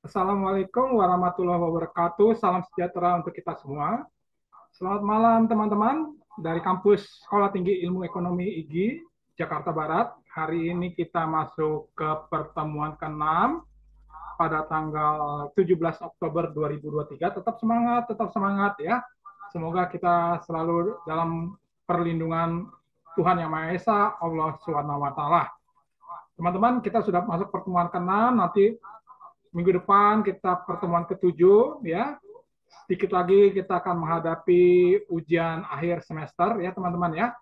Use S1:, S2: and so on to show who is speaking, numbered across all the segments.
S1: Assalamualaikum warahmatullahi wabarakatuh. Salam sejahtera untuk kita semua. Selamat malam teman-teman dari kampus Sekolah Tinggi Ilmu Ekonomi IGI Jakarta Barat. Hari ini kita masuk ke pertemuan ke-6 pada tanggal 17 Oktober 2023. Tetap semangat ya. Semoga kita selalu dalam perlindungan Tuhan Yang Maha Esa, Allah Subhanahu wa taala. Teman-teman, kita sudah masuk pertemuan ke-6, nanti minggu depan kita pertemuan ke-7 ya. Sedikit lagi kita akan menghadapi ujian akhir semester ya teman-teman ya.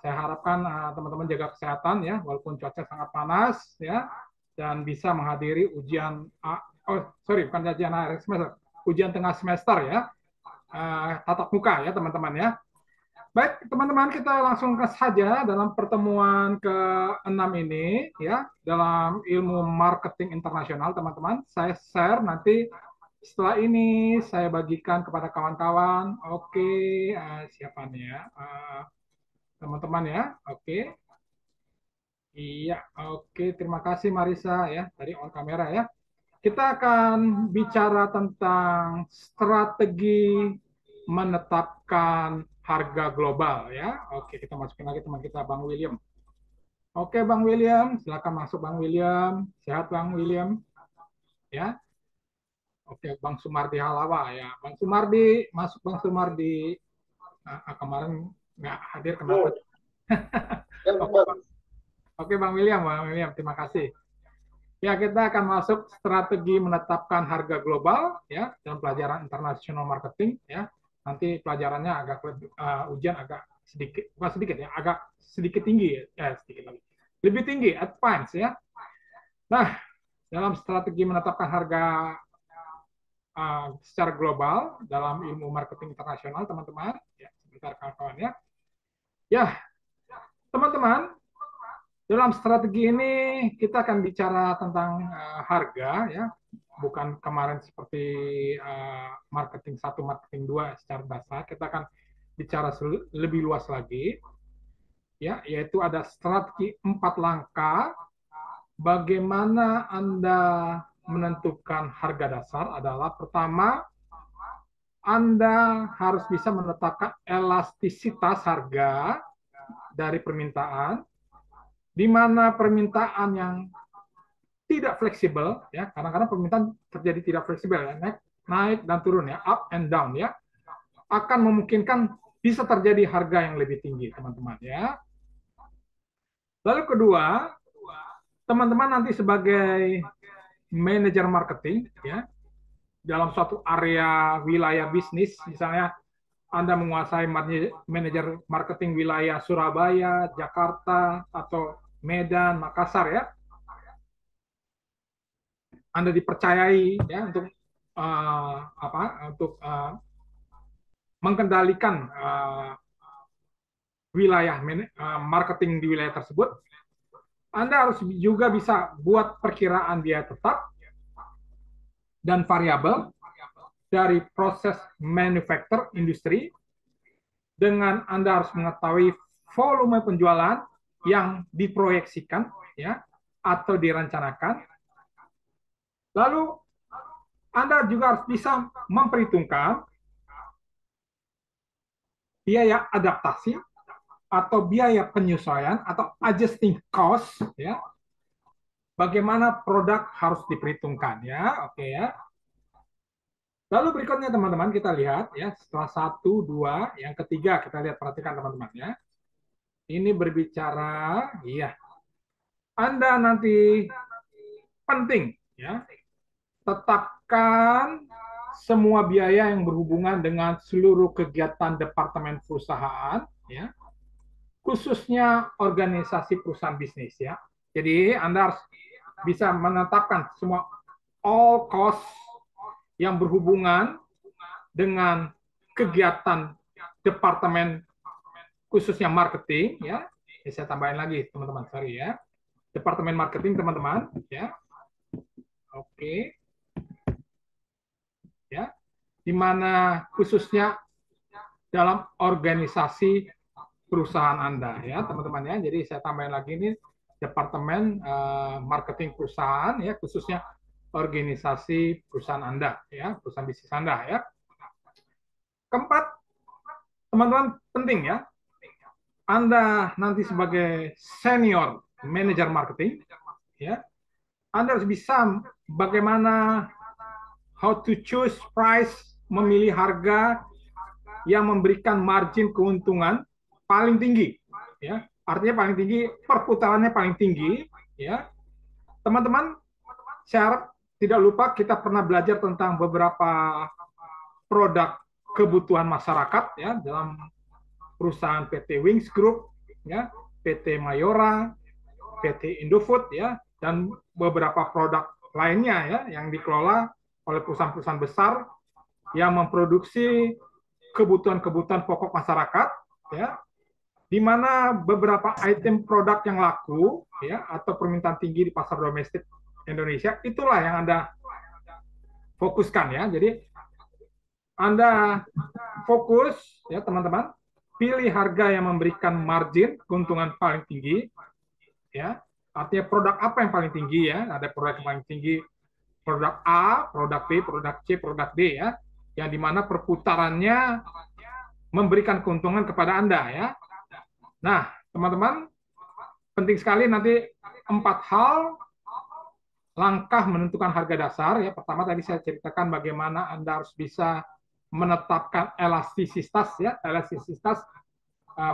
S1: Saya harapkan teman-teman jaga kesehatan ya walaupun cuaca sangat panas ya dan bisa menghadiri ujian bukan ujian akhir semester, ujian tengah semester ya. Tatap muka ya teman-teman ya. Baik, teman-teman, kita langsung saja dalam pertemuan ke-6 ini, ya, dalam ilmu marketing internasional, teman-teman. Saya share nanti setelah ini saya bagikan kepada kawan-kawan. Oke, siapa nih ya? Teman-teman ya, oke. Iya, oke. Terima kasih Marisa ya, dari on kamera ya. Kita akan bicara tentang strategi menetapkan harga global ya. Oke, kita masukin lagi teman kita Bang William. Oke, Bang William, silakan masuk Bang William. Sehat Bang William ya. Oke, Bang Sumardi Halawa ya. Bang Sumardi, masuk Bang Sumardi. Kemarin nggak hadir kenapa?
S2: Oh, ya,
S1: Oke,
S2: Bang.
S1: Bang. Oke, Bang William, terima kasih. Ya, kita akan masuk strategi menetapkan harga global ya dalam pelajaran international marketing ya. Nanti pelajarannya agak lebih, ujian agak sedikit, bukan sedikit ya, agak sedikit tinggi ya, sedikit lagi. Lebih tinggi, advance ya. Nah, dalam strategi menetapkan harga secara global dalam ilmu marketing internasional, teman-teman, ya, sebentar kawan-kawan ya. Ya, teman-teman, dalam strategi ini kita akan bicara tentang harga ya, bukan kemarin seperti marketing satu, marketing dua secara dasar. Kita akan bicara lebih luas lagi ya, yaitu ada strategi 4 langkah bagaimana Anda menentukan harga dasar adalah pertama Anda harus bisa menetapkan elastisitas harga dari permintaan di mana permintaan yang tidak fleksibel ya kadang-kadang permintaan terjadi tidak fleksibel ya naik naik dan turun ya up and down ya akan memungkinkan bisa terjadi harga yang lebih tinggi teman-teman ya. Lalu kedua, teman-teman nanti sebagai manajer marketing ya dalam suatu area wilayah bisnis misalnya Anda menguasai manajer marketing wilayah Surabaya, Jakarta atau Medan, Makassar ya. Anda dipercayai ya untuk mengendalikan wilayah marketing di wilayah tersebut, Anda harus juga bisa buat perkiraan biaya tetap dan variabel dari proses manufacture industri dengan Anda harus mengetahui volume penjualan yang diproyeksikan ya atau direncanakan. Lalu Anda juga harus bisa memperhitungkan biaya adaptasi atau biaya penyesuaian atau adjusting cost ya. Bagaimana produk harus diperhitungkan ya. Oke ya. Lalu berikutnya teman-teman kita lihat ya setelah 1, 2, yang ketiga kita lihat perhatikan teman-teman ya. Ini berbicara iya. Anda nanti penting ya tetapkan semua biaya yang berhubungan dengan seluruh kegiatan departemen perusahaan ya khususnya organisasi perusahaan bisnis ya. Jadi Anda harus bisa menetapkan semua all cost yang berhubungan dengan kegiatan departemen khususnya marketing ya. Saya tambahin lagi teman-teman, sorry ya. Departemen marketing teman-teman ya. Oke. Ya. Di mana khususnya dalam organisasi perusahaan Anda ya, teman-teman ya. Jadi saya tambahin lagi ini departemen marketing perusahaan ya, khususnya organisasi perusahaan Anda, ya, perusahaan bisnis Anda, ya. Keempat, teman-teman penting ya, Anda nanti sebagai senior manager marketing, ya, Anda harus bisa bagaimana how to choose price, memilih harga yang memberikan margin keuntungan paling tinggi, ya. Artinya paling tinggi, perputarannya paling tinggi, ya. Teman-teman, saya harap tidak lupa kita pernah belajar tentang beberapa produk kebutuhan masyarakat, ya, dalam perusahaan PT Wings Group, ya, PT Mayora, PT Indofood, ya, dan beberapa produk lainnya, ya, yang dikelola oleh perusahaan-perusahaan besar yang memproduksi kebutuhan-kebutuhan pokok masyarakat, ya, di mana beberapa item produk yang laku, ya, atau permintaan tinggi di pasar domestik Indonesia, itulah yang Anda fokuskan, ya. Jadi Anda fokus, ya teman-teman, pilih harga yang memberikan margin keuntungan paling tinggi, ya. Artinya produk apa yang paling tinggi, ya? Ada produk yang paling tinggi, produk A, produk B, produk C, produk D, ya, yang dimana perputarannya memberikan keuntungan kepada Anda, ya. Nah, teman-teman, penting sekali nanti 4 hal langkah menentukan harga dasar, ya. Pertama tadi saya ceritakan bagaimana Anda harus bisa menetapkan elastisitas, ya, elastisitas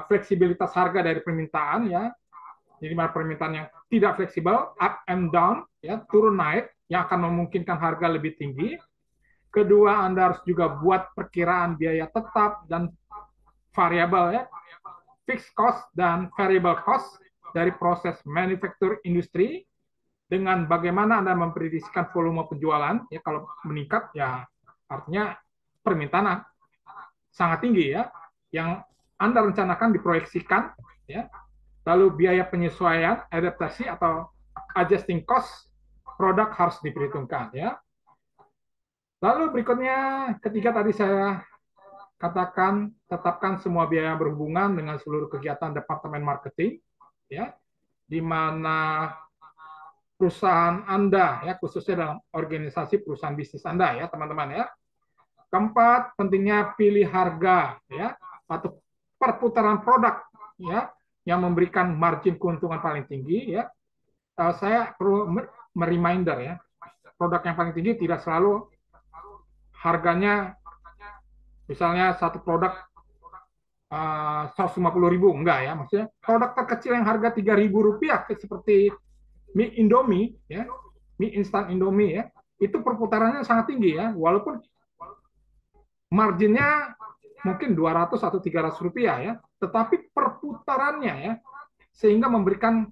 S1: fleksibilitas harga dari permintaan, ya. Jadi permintaan yang tidak fleksibel, up and down, ya, turun naik, yang akan memungkinkan harga lebih tinggi. Kedua, Anda harus juga buat perkiraan biaya tetap dan variabel, ya, fixed cost dan variable cost dari proses manufaktur industri, dengan bagaimana Anda memprediksikan volume penjualan, ya, kalau meningkat, ya, artinya permintaan sangat tinggi, ya, yang Anda rencanakan diproyeksikan, ya. Lalu biaya penyesuaian, adaptasi atau adjusting cost produk harus diperhitungkan, ya. Lalu berikutnya, ketiga tadi saya katakan, tetapkan semua biaya berhubungan dengan seluruh kegiatan departemen marketing, ya, di mana perusahaan Anda, ya, khususnya dalam organisasi perusahaan bisnis Anda, ya teman-teman, ya. Keempat, pentingnya pilih harga, ya, atau perputaran produk, ya, yang memberikan margin keuntungan paling tinggi, ya. Saya perlu mereminder, ya, produk yang paling tinggi tidak selalu harganya, misalnya satu produk 150.000, enggak, ya, maksudnya produk terkecil yang harga 3.000 rupiah seperti mie Indomie, ya, mie instan Indomie, ya, itu perputarannya sangat tinggi, ya, walaupun marginnya mungkin 200 atau 300 rupiah, ya, tetapi perputarannya, ya, sehingga memberikan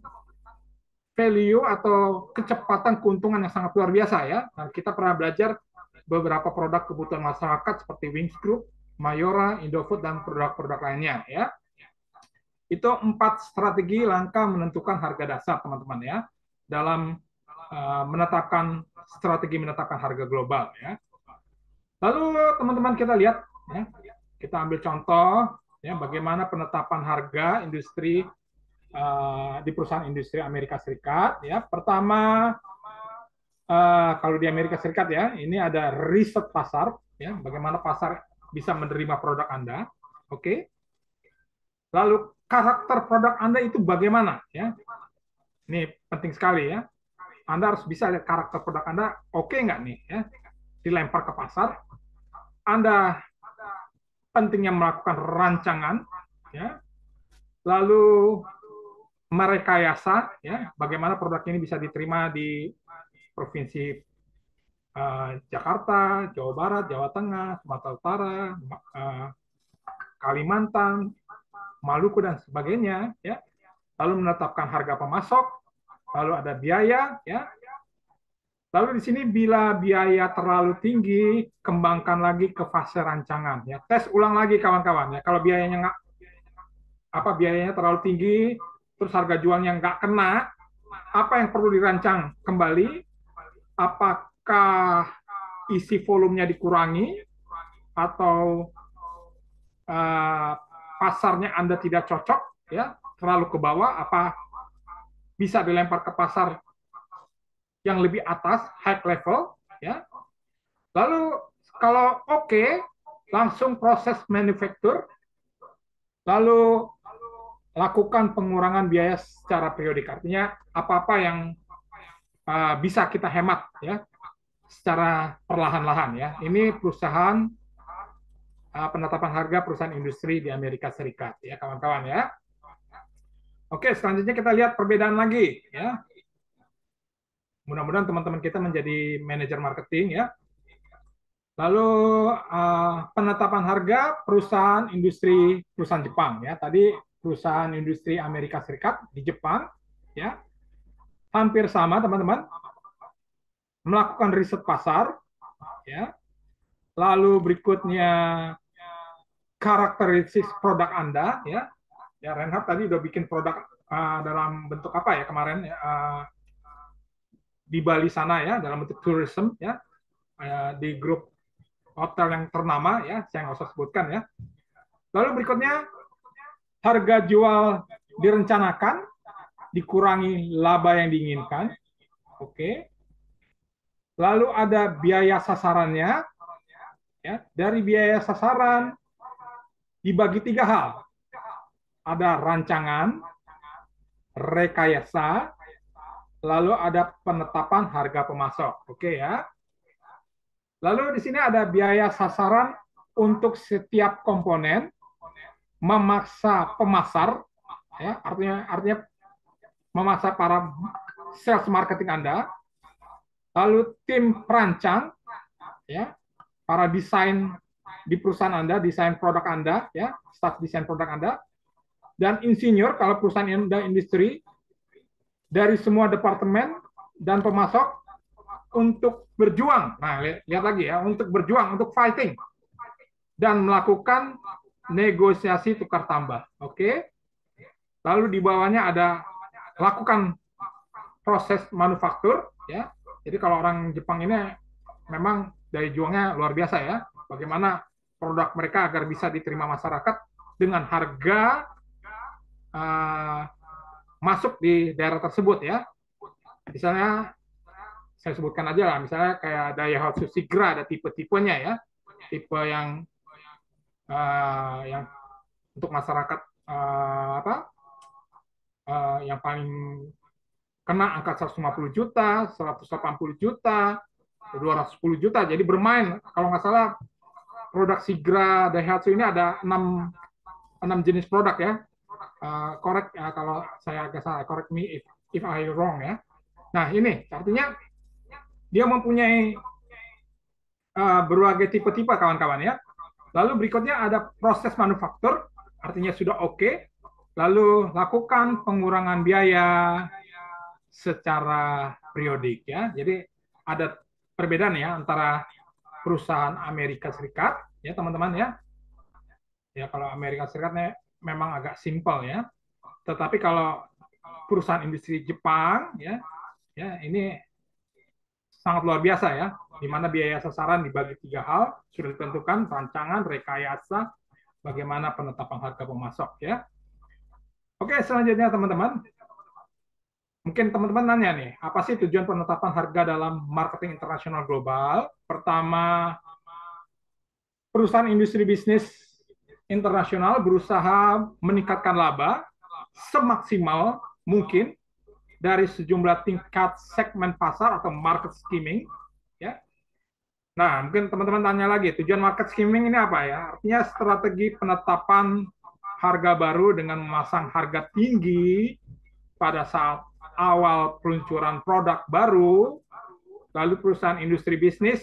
S1: value atau kecepatan keuntungan yang sangat luar biasa, ya. Nah, kita pernah belajar beberapa produk kebutuhan masyarakat seperti Wings Group, Mayora, Indofood, dan produk-produk lainnya, ya. Itu 4 strategi langkah menentukan harga dasar, teman-teman, ya, dalam menetapkan strategi menetapkan harga global, ya. Lalu teman-teman kita lihat, ya, kita ambil contoh, ya, bagaimana penetapan harga industri di perusahaan industri Amerika Serikat, ya. Pertama, kalau di Amerika Serikat, ya, ini ada riset pasar, ya, bagaimana pasar bisa menerima produk Anda, oke. Lalu karakter produk Anda itu bagaimana, ya. Ini penting sekali, ya. Anda harus bisa lihat karakter produk Anda, oke nggak nih, ya, dilempar ke pasar. Anda pentingnya melakukan rancangan, ya, lalu merekayasa, ya, bagaimana produk ini bisa diterima di provinsi Jakarta, Jawa Barat, Jawa Tengah, Sumatera Utara, Kalimantan, Maluku, dan sebagainya, ya. Lalu menetapkan harga pemasok, lalu ada biaya, ya. Lalu di sini bila biaya terlalu tinggi, kembangkan lagi ke fase rancangan, ya. Tes ulang lagi kawan-kawan, ya. Kalau biayanya terlalu tinggi, terus harga jualnya nggak kena, apa yang perlu dirancang kembali? Apakah isi volumenya dikurangi, atau pasarnya Anda tidak cocok, ya, terlalu ke bawah, apa bisa dilempar ke pasar yang lebih atas, high level, ya. Lalu kalau oke, langsung proses manufaktur, lalu lakukan pengurangan biaya secara periodik. Artinya apa-apa yang bisa kita hemat ya secara perlahan-lahan ya. Ini perusahaan penetapan harga perusahaan industri di Amerika Serikat ya kawan-kawan ya. Oke, selanjutnya kita lihat perbedaan lagi ya. Mudah-mudahan teman-teman kita menjadi manajer marketing ya. Lalu penetapan harga perusahaan industri perusahaan Jepang ya. Tadi perusahaan industri Amerika Serikat di Jepang ya. Hampir sama teman-teman. Melakukan riset pasar ya. Lalu berikutnya karakteristik produk Anda ya. Ya Reinhard tadi udah bikin produk dalam bentuk apa ya kemarin ya, di Bali sana ya dalam bentuk tourism ya di grup hotel yang ternama ya saya nggak usah sebutkan ya. Lalu berikutnya harga jual direncanakan dikurangi laba yang diinginkan. Oke. Lalu ada biaya sasarannya ya dari biaya sasaran dibagi 3 hal. Ada rancangan, rekayasa, lalu ada penetapan harga pemasok. Oke ya. Lalu di sini ada biaya sasaran untuk setiap komponen, memaksa pemasar, ya, artinya memaksa para sales marketing Anda, lalu tim perancang, ya, para desain di perusahaan Anda, desain produk Anda, ya, staff desain produk Anda, dan insinyur kalau perusahaan Anda industri, dari semua departemen dan pemasok untuk berjuang. Nah, lihat lagi ya, untuk berjuang, untuk fighting dan melakukan negosiasi tukar tambah. Oke. Lalu di bawahnya ada lakukan proses manufaktur ya. Jadi kalau orang Jepang ini memang daya juangnya luar biasa ya. Bagaimana produk mereka agar bisa diterima masyarakat dengan harga masuk di daerah tersebut ya. Misalnya saya sebutkan aja lah, misalnya kayak Daihatsu Sigra ada tipe-tipenya ya, tipe yang untuk masyarakat yang paling kena angka 150 juta, 180 juta, 210 juta. Jadi bermain, kalau nggak salah produk Sigra Daihatsu ini ada 6 jenis produk ya. Correct kalau saya agak salah, correct me if I wrong ya. Nah ini artinya dia mempunyai berbagai tipe-tipe kawan-kawan ya. Lalu berikutnya ada proses manufaktur, artinya sudah oke. Lalu lakukan pengurangan biaya secara periodik ya. Jadi ada perbedaan ya antara perusahaan Amerika Serikat ya teman-teman ya. Ya kalau Amerika Serikatnya memang agak simpel ya. Tetapi kalau perusahaan industri Jepang ya ini sangat luar biasa ya, di mana biaya sasaran dibagi 3 hal, sudah ditentukan rancangan, rekayasa, bagaimana penetapan harga pemasok ya. Oke, selanjutnya teman-teman, mungkin teman-teman nanya nih, apa sih tujuan penetapan harga dalam marketing internasional global? Pertama, perusahaan industri bisnis internasional berusaha meningkatkan laba semaksimal mungkin dari sejumlah tingkat segmen pasar atau market skimming ya. Nah, mungkin teman-teman tanya lagi, tujuan market skimming ini apa ya? Artinya strategi penetapan harga baru dengan memasang harga tinggi pada saat awal peluncuran produk baru, lalu perusahaan industri bisnis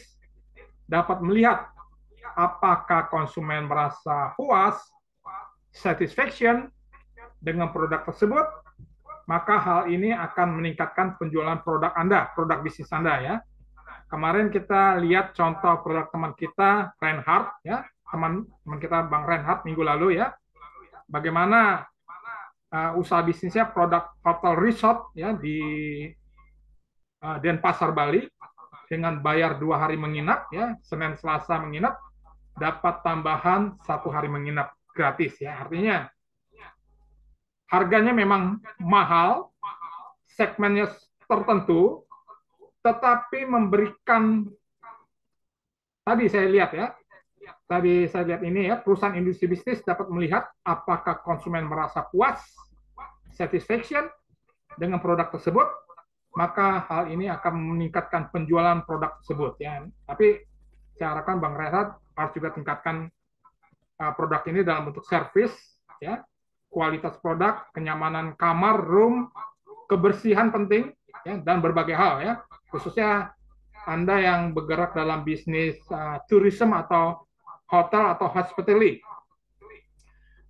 S1: dapat melihat apakah konsumen merasa puas, satisfaction dengan produk tersebut, maka hal ini akan meningkatkan penjualan produk Anda, produk bisnis Anda ya. Kemarin kita lihat contoh produk teman kita Reinhard ya, teman kita Bang Reinhard minggu lalu ya. Bagaimana usaha bisnisnya produk hotel resort ya di Denpasar Bali dengan bayar 2 hari menginap ya, Senin Selasa menginap dapat tambahan 1 hari menginap gratis ya. Artinya harganya memang mahal, segmennya tertentu, tetapi memberikan, tadi saya lihat ya, tadi saya lihat ini ya, perusahaan industri bisnis dapat melihat apakah konsumen merasa puas, satisfaction dengan produk tersebut, maka hal ini akan meningkatkan penjualan produk tersebut ya. Tapi saya harapkan Bang Rehat harus juga tingkatkan produk ini dalam bentuk servis ya, kualitas produk, kenyamanan kamar, room, kebersihan penting ya, dan berbagai hal ya, khususnya Anda yang bergerak dalam bisnis tourism atau hotel atau hospitality.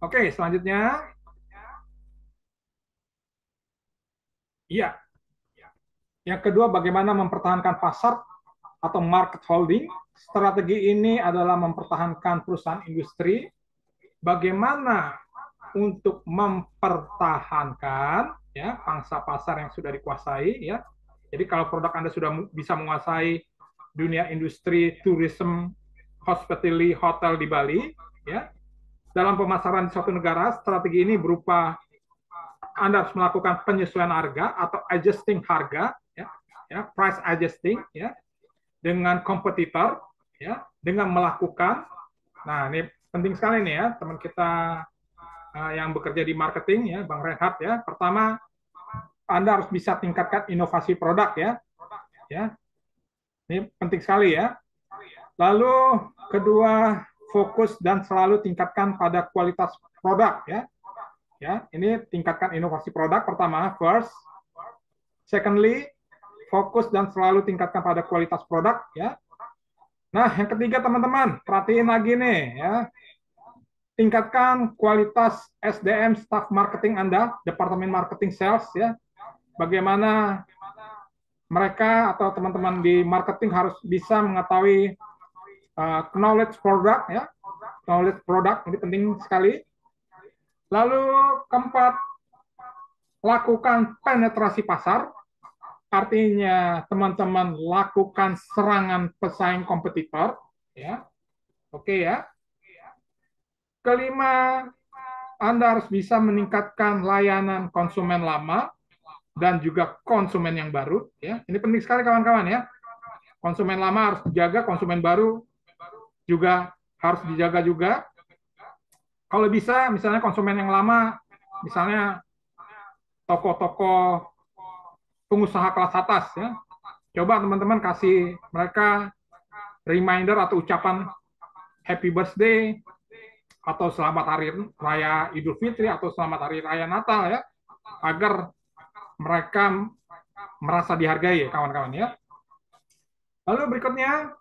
S1: Oke, selanjutnya. Iya. Yang kedua, bagaimana mempertahankan pasar atau market holding. Strategi ini adalah mempertahankan perusahaan industri. Bagaimana untuk mempertahankan ya pangsa pasar yang sudah dikuasai ya. Jadi kalau produk Anda sudah bisa menguasai dunia industri tourism, hospitality, hotel di Bali ya. Dalam pemasaran di suatu negara, strategi ini berupa Anda harus melakukan penyesuaian harga atau adjusting harga ya, price adjusting ya, dengan kompetitor ya, dengan melakukan, nah ini penting sekali nih ya teman kita yang bekerja di marketing ya, Bang Rehat ya. Pertama, Anda harus bisa tingkatkan inovasi produk ya. Ya. Ini penting sekali ya. Lalu kedua, fokus dan selalu tingkatkan pada kualitas produk ya. Ya, ini tingkatkan inovasi produk pertama, first. Secondly, fokus dan selalu tingkatkan pada kualitas produk ya. Nah, yang ketiga teman-teman, perhatiin lagi nih ya. Tingkatkan kualitas SDM staff marketing Anda, departemen marketing sales ya. Bagaimana mereka atau teman-teman di marketing harus bisa mengetahui knowledge product ya. Knowledge product ini penting sekali. Lalu keempat, lakukan penetrasi pasar. Artinya teman-teman lakukan serangan pesaing kompetitor ya. Oke ya. Kelima, Anda harus bisa meningkatkan layanan konsumen lama dan juga konsumen yang baru ya. Ini penting sekali kawan-kawan ya. Konsumen lama harus dijaga, konsumen baru juga harus dijaga juga. Kalau bisa misalnya konsumen yang lama, misalnya toko-toko pengusaha kelas atas ya. Coba teman-teman kasih mereka reminder atau ucapan happy birthday atau selamat hari raya Idul Fitri atau selamat hari raya Natal ya, agar mereka merasa dihargai ya kawan-kawan ya. Lalu berikutnya,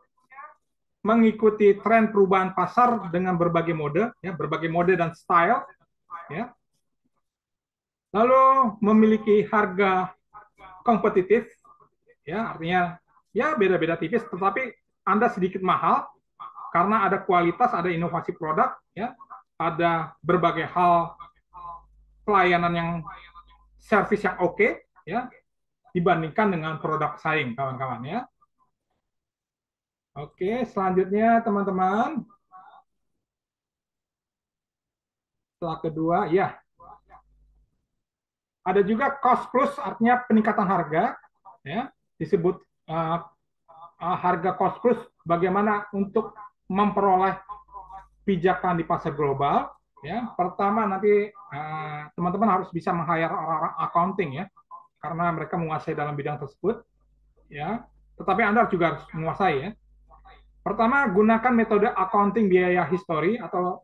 S1: mengikuti tren perubahan pasar dengan berbagai mode ya, berbagai mode dan style ya. Lalu memiliki harga kompetitif ya, artinya ya beda-beda tipis tetapi Anda sedikit mahal karena ada kualitas, ada inovasi produk ya, ada berbagai hal pelayanan yang servis yang oke ya, dibandingkan dengan produk saing kawan-kawan ya. Oke, selanjutnya teman-teman. Setelah kedua, ya. Ada juga cost plus, artinya peningkatan harga ya, disebut harga cost plus, bagaimana untuk memperoleh pijakan di pasar global ya. Pertama nanti teman-teman harus bisa meng-hire orang-orang accounting ya, karena mereka menguasai dalam bidang tersebut ya. Tetapi Anda juga harus menguasai ya. Pertama, gunakan metode accounting biaya histori atau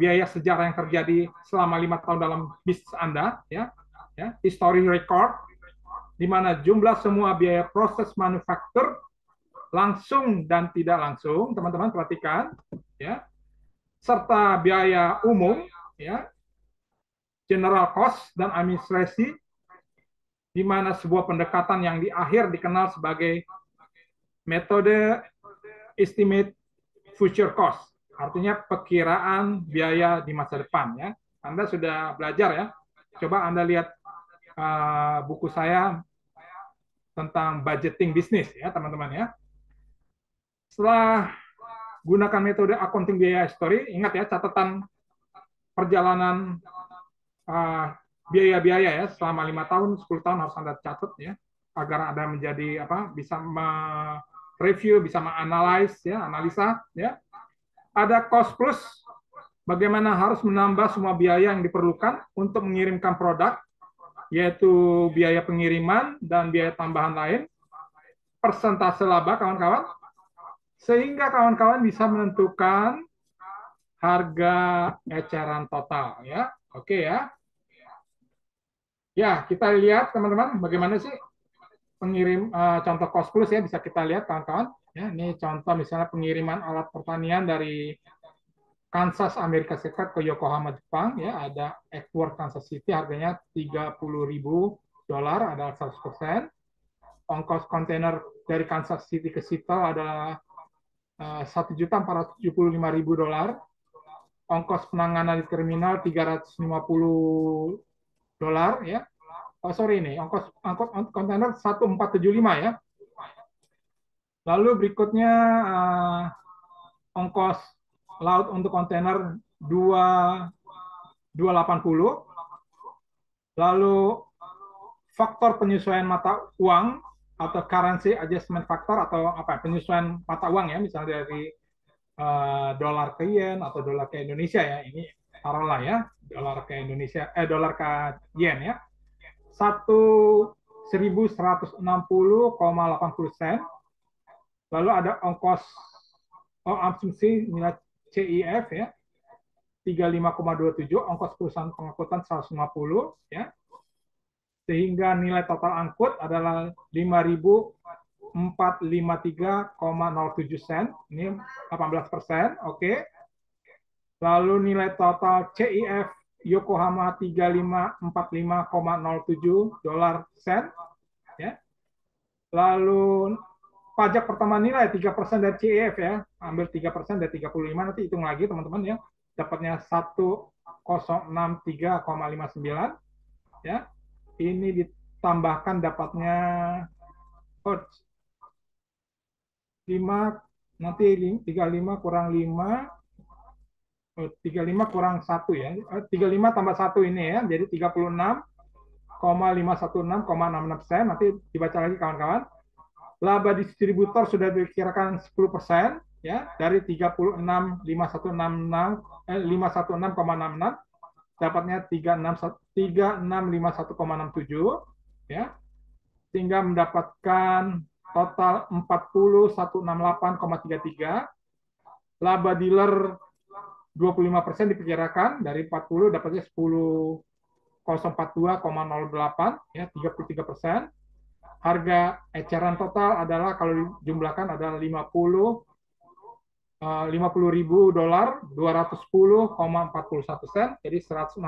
S1: biaya sejarah yang terjadi selama 5 tahun dalam bisnis Anda ya. Ya, history record, di mana jumlah semua biaya proses manufaktur langsung dan tidak langsung, teman-teman perhatikan ya, serta biaya umum ya, general cost dan administrasi, di mana sebuah pendekatan yang di akhir dikenal sebagai metode estimate future cost, artinya perkiraan biaya di masa depan ya. Anda sudah belajar ya, coba Anda lihat buku saya tentang budgeting bisnis ya teman-teman ya. Setelah gunakan metode accounting biaya history, ingat ya catatan perjalanan biaya-biaya ya selama 5 tahun, 10 tahun harus Anda catat ya. agar ada menjadi apa bisa review, bisa menganalisis ya, analisa ya. Ada cost plus, bagaimana harus menambah semua biaya yang diperlukan untuk mengirimkan produk, yaitu biaya pengiriman dan biaya tambahan lain, persentase laba kawan-kawan, sehingga kawan-kawan bisa menentukan harga eceran total ya. Oke ya. Ya, kita lihat teman-teman bagaimana sih pengirim contoh cost plus ya, bisa kita lihat kawan-kawan. Ya, ini contoh misalnya pengiriman alat pertanian dari Kansas Amerika Serikat ke Yokohama Jepang ya, ada Edward Kansas City harganya $30.000, adalah 100%. Ongkos kontainer dari Kansas City ke Seattle adalah $1.475.000. Ongkos penanganan di terminal $350 ya. Oh sorry, ini ongkos kontainer 1.475 ya. Lalu berikutnya ongkos laut untuk kontainer 2.80. Lalu faktor penyesuaian mata uang atau currency adjustment factor atau apa penyesuaian mata uang ya, misalnya dari dolar ke yen atau dolar ke Indonesia ya, ini taruhlah ya, dolar ke Indonesia dolar ke yen ya, 1.160,80 sen. Lalu ada ongkos asumsi nilai CIF ya 35,27, ongkos perusahaan pengangkutan 150 ya, sehingga nilai total angkut adalah 5.453,07 sen, ini 18%, oke. Lalu nilai total CIF Yokohama 3545,07 sen, ya. Lalu pajak pertama nilai 3% dari CIF ya, ambil 3% dari 35, nanti hitung lagi teman-teman ya, dapatnya 1063,59 ya. Ini ditambahkan dapatnya 5, nanti 35 kurang 5, 35 kurang 1 ya, 35 tambah 1 ini ya, jadi 36,516,66 sen, nanti dibaca lagi kawan-kawan. Laba distributor sudah diperkirakan 10% ya, dari 36,516,66 dapatnya 3651,67 ya, sehingga mendapatkan total 40.168,33. Laba dealer 25% diperkirakan, dari 40 dapatnya 10.042,08 ya, 33%. Harga eceran total adalah kalau dijumlahkan adalah $50.000, 210,41 sen, jadi 167%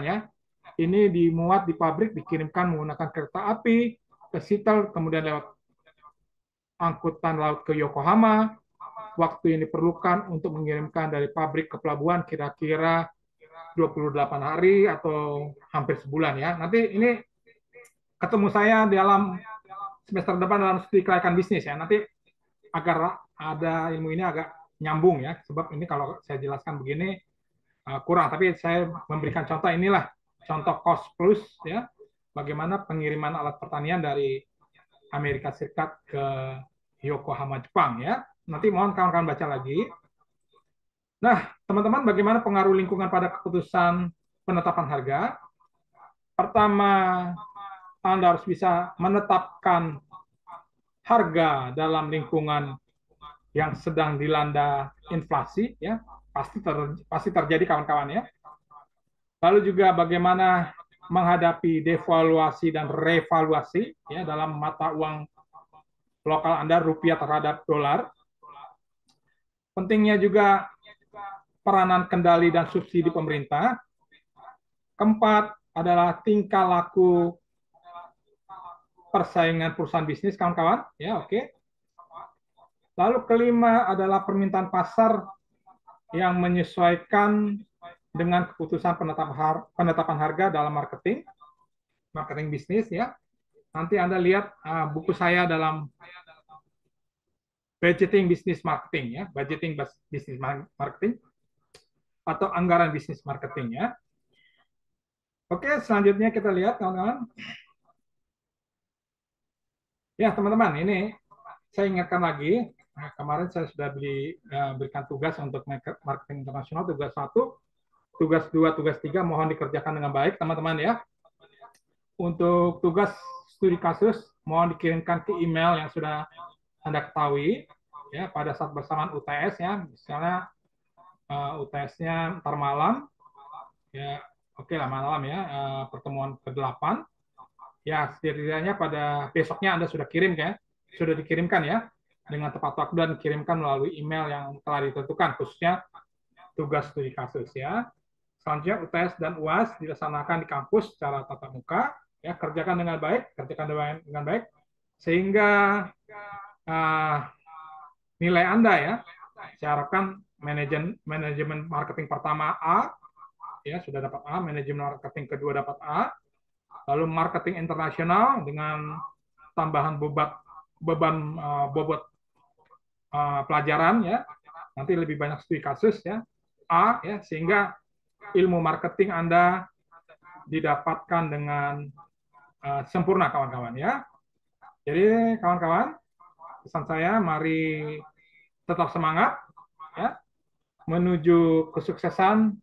S1: ya. Ini dimuat di pabrik, dikirimkan menggunakan kereta api ke Seattle, kemudian lewat angkutan laut ke Yokohama. Waktu yang diperlukan untuk mengirimkan dari pabrik ke pelabuhan kira-kira 28 hari atau hampir sebulan ya. Nanti ini ketemu saya dalam semester depan dalam studi kelayakan bisnis ya. Nanti agar ada ilmu ini agak nyambung ya, sebab ini kalau saya jelaskan begini kurang, tapi saya memberikan contoh, inilah contoh cost plus ya, bagaimana pengiriman alat pertanian dari Amerika Serikat ke Yokohama Jepang ya. Nanti mohon kawan-kawan baca lagi. Nah, teman-teman, bagaimana pengaruh lingkungan pada keputusan penetapan harga? Pertama, Anda harus bisa menetapkan harga dalam lingkungan yang sedang dilanda inflasi ya, pasti terjadi kawan-kawan ya. Lalu juga bagaimana menghadapi devaluasi dan revaluasi ya dalam mata uang lokal Anda, rupiah terhadap dolar. Pentingnya juga peranan kendali dan subsidi pemerintah. Keempat adalah tingkah laku persaingan perusahaan bisnis kawan-kawan ya, oke. Lalu kelima adalah permintaan pasar yang menyesuaikan dengan keputusan penetapan harga dalam marketing bisnis ya. Nanti Anda lihat buku saya dalam budgeting business marketing ya, budgeting business marketing atau anggaran bisnis marketing ya. Oke, selanjutnya kita lihat kawan-kawan. Ya, teman-teman, ini saya ingatkan lagi, kemarin saya sudah berikan tugas untuk marketing internasional, tugas satu, tugas dua, tugas tiga, mohon dikerjakan dengan baik, teman-teman ya. Untuk tugas studi kasus, mohon dikirimkan ke email yang sudah Anda ketahui, ya, pada saat bersamaan UTS ya, misalnya UTS-nya ntar malam, ya, oke lah malam ya, pertemuan ke-8, ya setidaknya pada besoknya Anda sudah kirim ya, sudah dikirimkan ya, dengan tepat waktu dan kirimkan melalui email yang telah ditentukan, khususnya tugas studi kasus ya. Selanjutnya UTS dan UAS dilaksanakan di kampus secara tatap muka, ya kerjakan dengan baik, dengan baik, sehingga uh, nilai Anda ya, saya harapkan manajemen marketing pertama A, ya sudah dapat A, manajemen marketing kedua dapat A, lalu marketing internasional dengan tambahan beban bobot pelajaran ya, nanti lebih banyak studi kasus ya, A ya, sehingga ilmu marketing Anda didapatkan dengan sempurna kawan-kawan ya. Jadi kawan-kawan, pesan saya mari tetap semangat ya menuju kesuksesan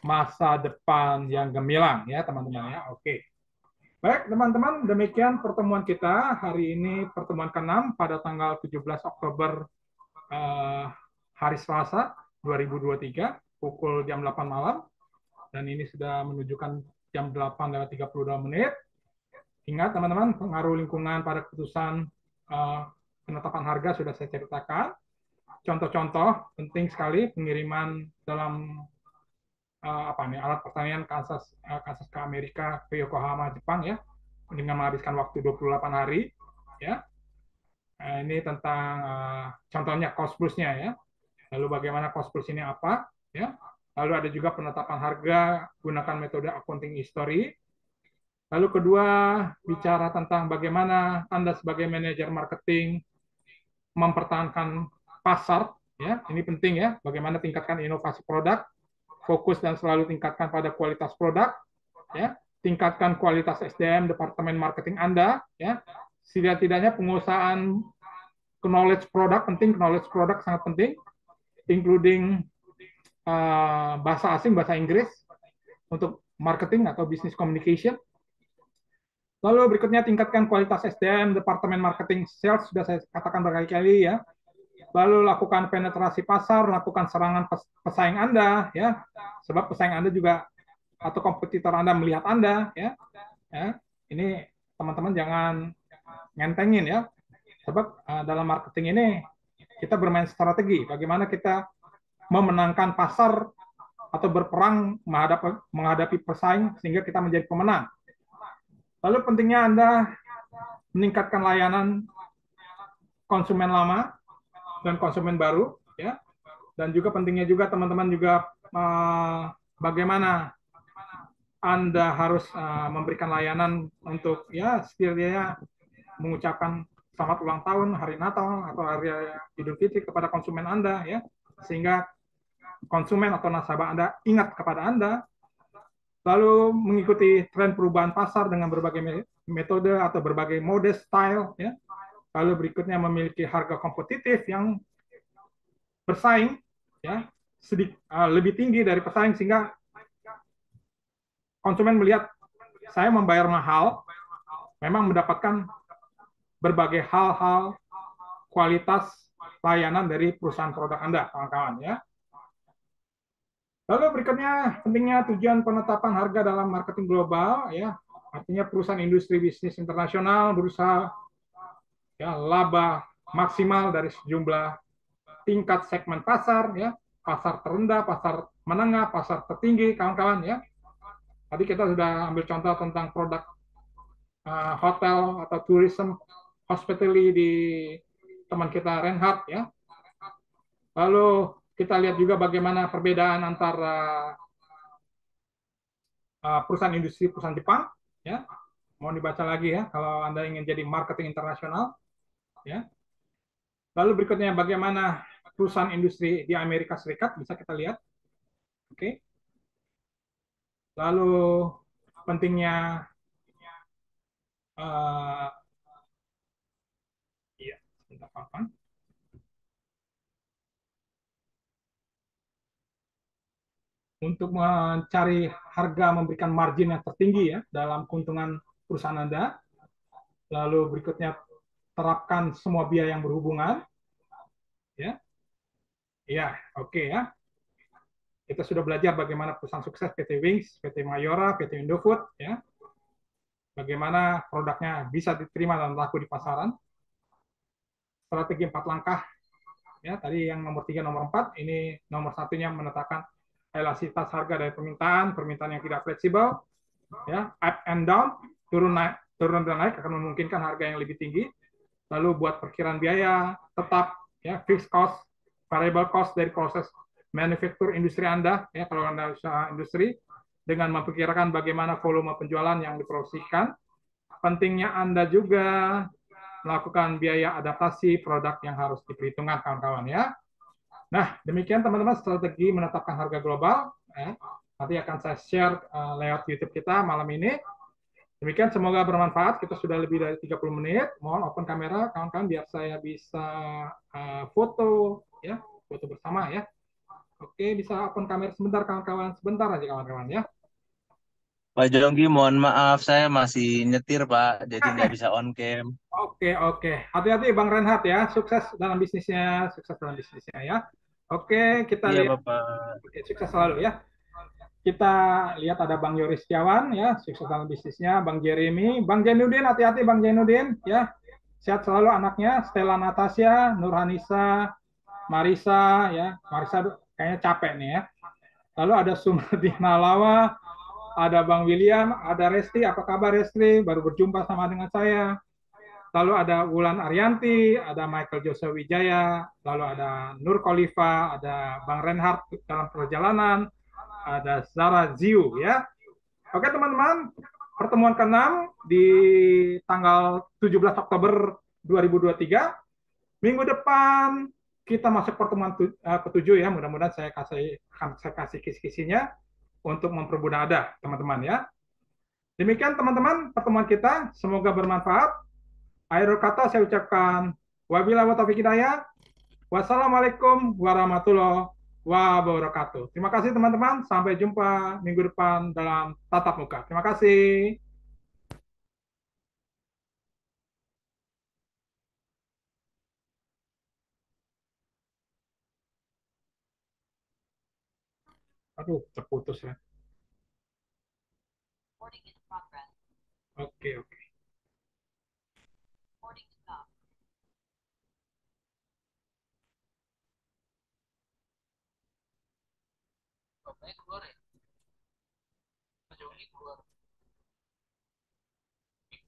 S1: masa depan yang gemilang ya teman-teman ya. Oke. Baik teman-teman, demikian pertemuan kita hari ini, pertemuan ke-6 pada tanggal 17 Oktober hari Selasa 2023 pukul jam 8 malam, dan ini sudah menunjukkan jam 8 lewat 32 menit. Ingat teman-teman, pengaruh lingkungan pada keputusan penetapan harga sudah saya ceritakan. Contoh-contoh penting sekali pengiriman dalam alat pertanian Kansas ke Amerika ke Yokohama Jepang ya, dengan menghabiskan waktu 28 hari ya. Ini tentang contohnya cost plus-nya ya. Lalu bagaimana cost plus ini apa ya. Lalu ada juga penetapan harga gunakan metode accounting history. Lalu kedua, bicara tentang bagaimana Anda sebagai manajer marketing mempertahankan pasar ya. Ini penting ya, bagaimana tingkatkan inovasi produk, fokus dan selalu tingkatkan pada kualitas produk ya. Tingkatkan kualitas SDM departemen marketing Anda ya. Setidak-tidaknya pengusahaan knowledge produk penting, knowledge produk sangat penting, including bahasa asing, bahasa Inggris untuk marketing atau business communication. Lalu berikutnya tingkatkan kualitas SDM, Departemen Marketing Sales, sudah saya katakan berkali-kali ya. Lalu lakukan penetrasi pasar, lakukan serangan pesaing Anda ya. Sebab pesaing Anda juga atau kompetitor Anda melihat Anda ya. Ya. Ini teman-teman jangan ngentengin ya. Sebab dalam marketing ini kita bermain strategi, bagaimana kita memenangkan pasar atau berperang menghadapi pesaing sehingga kita menjadi pemenang. Lalu pentingnya Anda meningkatkan layanan konsumen lama dan konsumen baru ya. Dan juga pentingnya juga teman-teman juga bagaimana Anda harus memberikan layanan untuk ya setidaknya mengucapkan selamat ulang tahun, hari Natal atau hari Idul Fitri kepada konsumen Anda ya, sehingga konsumen atau nasabah Anda ingat kepada Anda. Lalu mengikuti tren perubahan pasar dengan berbagai metode atau berbagai mode style ya. Lalu berikutnya memiliki harga kompetitif yang bersaing ya, lebih tinggi dari pesaing sehingga konsumen melihat saya membayar mahal memang mendapatkan berbagai hal-hal kualitas layanan dari perusahaan produk Anda, kawan-kawan ya. Lalu berikutnya pentingnya tujuan penetapan harga dalam marketing global ya. Artinya perusahaan industri bisnis internasional berusaha ya laba maksimal dari sejumlah tingkat segmen pasar ya, pasar terendah, pasar menengah, pasar tertinggi, kawan-kawan ya. Tadi kita sudah ambil contoh tentang produk hotel atau tourism hospitality di teman kita Reinhardt ya. Lalu kita lihat juga bagaimana perbedaan antara perusahaan industri perusahaan Jepang ya. Mau dibaca lagi ya kalau Anda ingin jadi marketing internasional ya. Lalu berikutnya bagaimana perusahaan industri di Amerika Serikat bisa kita lihat. Oke. Lalu pentingnya Sebentar, kawan. Untuk mencari harga memberikan margin yang tertinggi ya dalam keuntungan perusahaan Anda. Lalu berikutnya terapkan semua biaya yang berhubungan ya. Ya, oke ya. Kita sudah belajar bagaimana perusahaan sukses PT Wings, PT Mayora, PT Indofood ya. Bagaimana produknya bisa diterima dan laku di pasaran. Strategi 4 langkah ya. Tadi yang nomor 3, nomor 4, ini nomor satunya menetapkan elastisitas harga dari permintaan, permintaan yang tidak fleksibel ya, up and down, turun dan naik akan memungkinkan harga yang lebih tinggi. Lalu buat perkiraan biaya tetap ya, fixed cost, variable cost dari proses manufaktur industri Anda ya, kalau Anda usaha industri, dengan memperkirakan bagaimana volume penjualan yang diproduksikan. Pentingnya Anda juga melakukan biaya adaptasi produk yang harus diperhitungkan kawan-kawan ya. Nah, demikian teman-teman strategi menetapkan harga global. Nanti akan saya share lewat YouTube kita malam ini. Demikian, semoga bermanfaat. Kita sudah lebih dari 30 menit. Mohon open kamera, kawan-kawan, biar saya bisa foto, ya, foto bersama ya. Oke, bisa open kamera sebentar, kawan-kawan. Sebentar aja, kawan-kawan ya.
S2: Pak Jonggi, mohon maaf, saya masih nyetir, Pak, jadi nggak bisa on cam.
S1: Oke, oke. Hati-hati, Bang Renhat ya. Sukses dalam bisnisnya, sukses dalam bisnisnya ya. Oke, kita
S2: Iya,
S1: lihat.
S2: Bapak.
S1: Oke, sukses selalu ya. Kita lihat ada Bang Yoris Setiawan ya, sukses dalam bisnisnya. Bang Jeremy, Bang Jainuddin, hati-hati Bang Jainuddin ya. Sehat selalu anaknya. Stella Natasha, Nurhanisa, Marisa ya. Marisa kayaknya capek nih ya. Lalu ada Sumadi Nalawa, ada Bang William, ada Resti. Apa kabar Resti? Baru berjumpa sama dengan saya. Lalu ada Wulan Arianti, ada Michael Joseph Wijaya, lalu ada Nur Khalifa, ada Bang Reinhardt dalam perjalanan, ada Zara Ziu ya. Oke teman-teman, pertemuan ke-6 di tanggal 17 Oktober 2023. Minggu depan kita masuk pertemuan ke-7 ya. Mudah-mudahan saya kasih kisi-kisinya untuk mempermudah ada teman-teman ya. Demikian teman-teman pertemuan kita, semoga bermanfaat. Akhir kata saya ucapkan wabillahi taufiq hidayah. Wassalamualaikum warahmatullahi wabarakatuh. Terima kasih teman-teman. Sampai jumpa minggu depan dalam tatap muka. Terima kasih. Aduh, terputus ya. Oke, oke.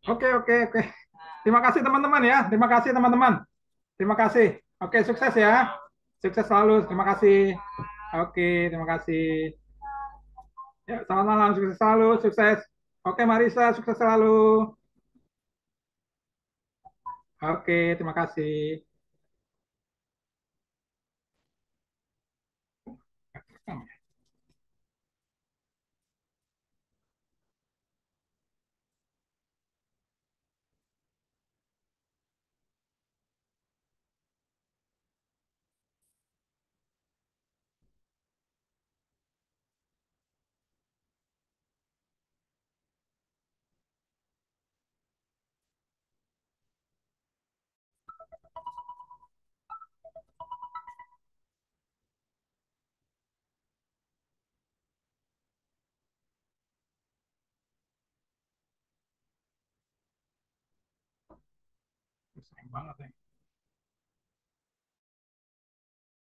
S1: Oke, oke, oke. Terima kasih teman-teman ya. Terima kasih teman-teman. Terima kasih. Oke, sukses ya. Sukses selalu. Terima kasih. Oke, terima kasih. Ya, selamat malam. Sukses selalu. Sukses. Oke, Marisa, sukses selalu. Oke, terima kasih. Sayang banget ya.